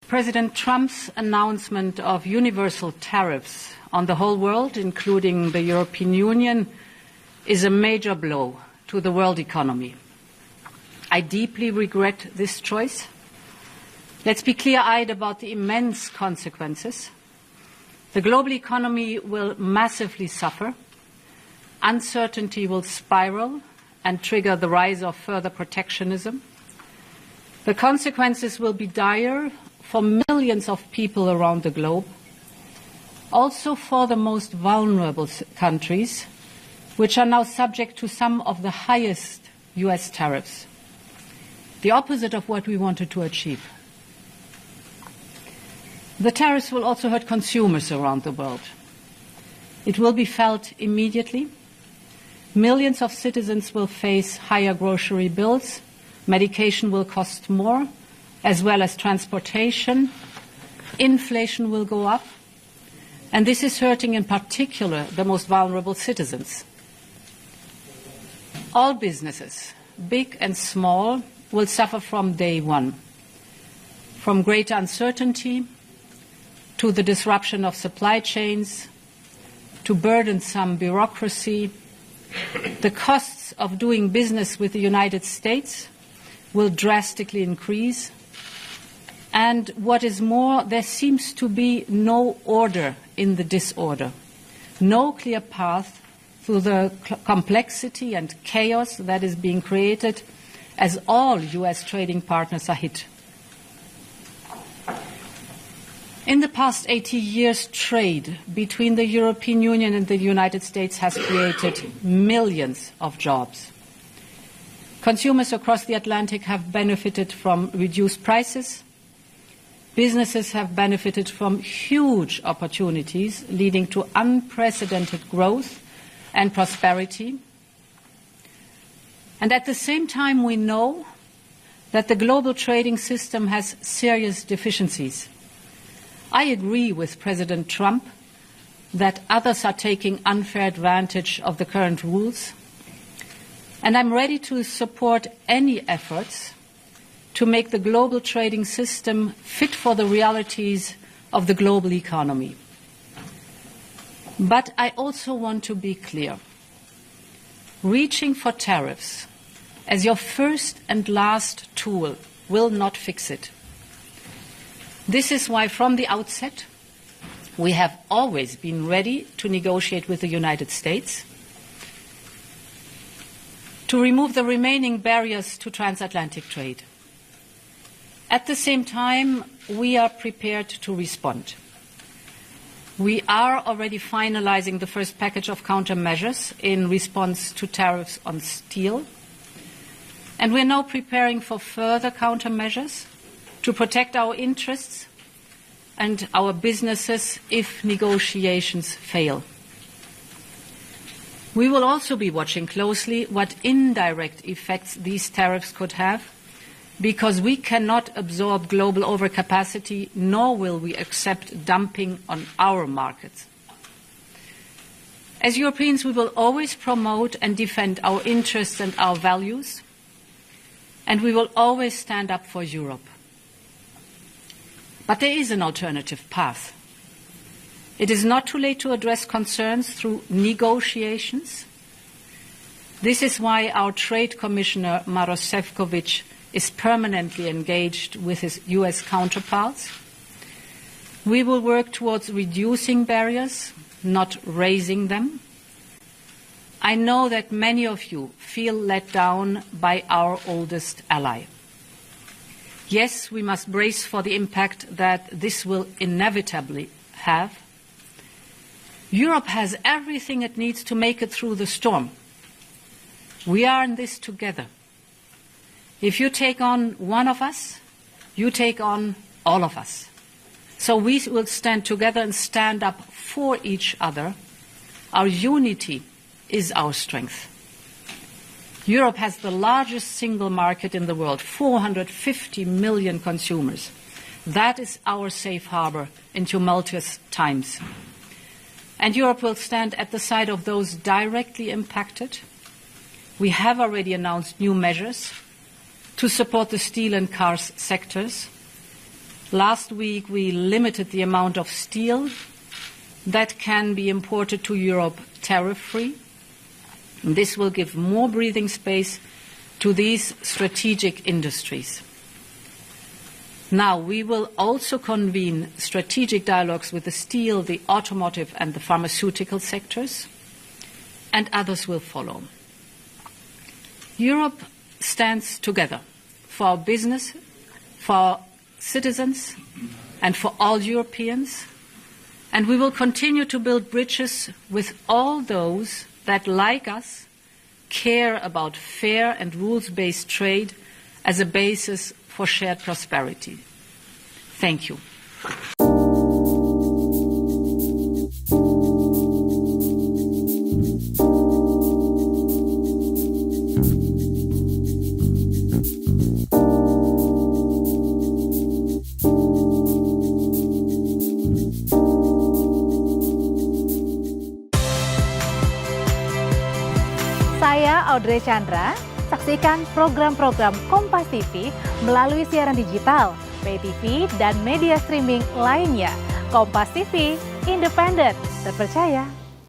President Trump's announcement of universal tariffs on the whole world, including the European Union, is a major blow to the world economy. I deeply regret this choice. Let's be clear-eyed about the immense consequences. The global economy will massively suffer. Uncertainty will spiral and trigger the rise of further protectionism. The consequences will be dire for millions of people around the globe, also for the most vulnerable countries, which are now subject to some of the highest US tariffs, the opposite of what we wanted to achieve. The tariffs will also hurt consumers around the world. It will be felt immediately. Millions of citizens will face higher grocery bills, medication will cost more, as well as transportation. Inflation will go up, and this is hurting in particular the most vulnerable citizens. All businesses, big and small, will suffer from day one, from greater uncertainty to the disruption of supply chains, to burdensome bureaucracy. The costs of doing business with the United States will drastically increase. And what is more, there seems to be no order in the disorder, no clear path through the complexity and chaos that is being created as all US trading partners are hit. In the past 80 years, trade between the European Union and the United States has created millions of jobs. Consumers across the Atlantic have benefited from reduced prices. Businesses have benefited from huge opportunities, leading to unprecedented growth and prosperity. And at the same time, we know that the global trading system has serious deficiencies. I agree with President Trump that others are taking unfair advantage of the current rules, and I'm ready to support any efforts to make the global trading system fit for the realities of the global economy. But I also want to be clear. Reaching for tariffs as your first and last tool will not fix it. This is why from the outset we have always been ready to negotiate with the United States to remove the remaining barriers to transatlantic trade. At the same time, we are prepared to respond. We are already finalizing the first package of countermeasures in response to tariffs on steel, and we are now preparing for further countermeasures to protect our interests and our businesses if negotiations fail. We will also be watching closely what indirect effects these tariffs could have, because we cannot absorb global overcapacity, nor will we accept dumping on our markets. As Europeans, we will always promote and defend our interests and our values, and we will always stand up for Europe. But there is an alternative path. It is not too late to address concerns through negotiations. This is why our Trade Commissioner, Maroš Šefčovič, is permanently engaged with his US counterparts. We will work towards reducing barriers, not raising them. I know that many of you feel let down by our oldest ally. Yes, we must brace for the impact that this will inevitably have. Europe has everything it needs to make it through the storm. We are in this together. If you take on one of us, you take on all of us. So we will stand together and stand up for each other. Our unity is our strength. Europe has the largest single market in the world, 450 million consumers. That is our safe harbor in tumultuous times. And Europe will stand at the side of those directly impacted. We have already announced new measures to support the steel and cars sectors, Last week, we limited the amount of steel that can be imported to Europe tariff-free. This will give more breathing space to these strategic industries. Now, we will also convene strategic dialogues with the steel, the automotive and the pharmaceutical sectors, and others will follow. Europe stands together for our business, for our citizens, and for all Europeans, and we will continue to build bridges with all those that, like us, care about fair and rules-based trade as a basis for shared prosperity. Thank you. Saya Audrey Chandra, saksikan program-program Kompas TV melalui siaran digital, pay TV, dan media streaming lainnya. Kompas TV, independen, terpercaya.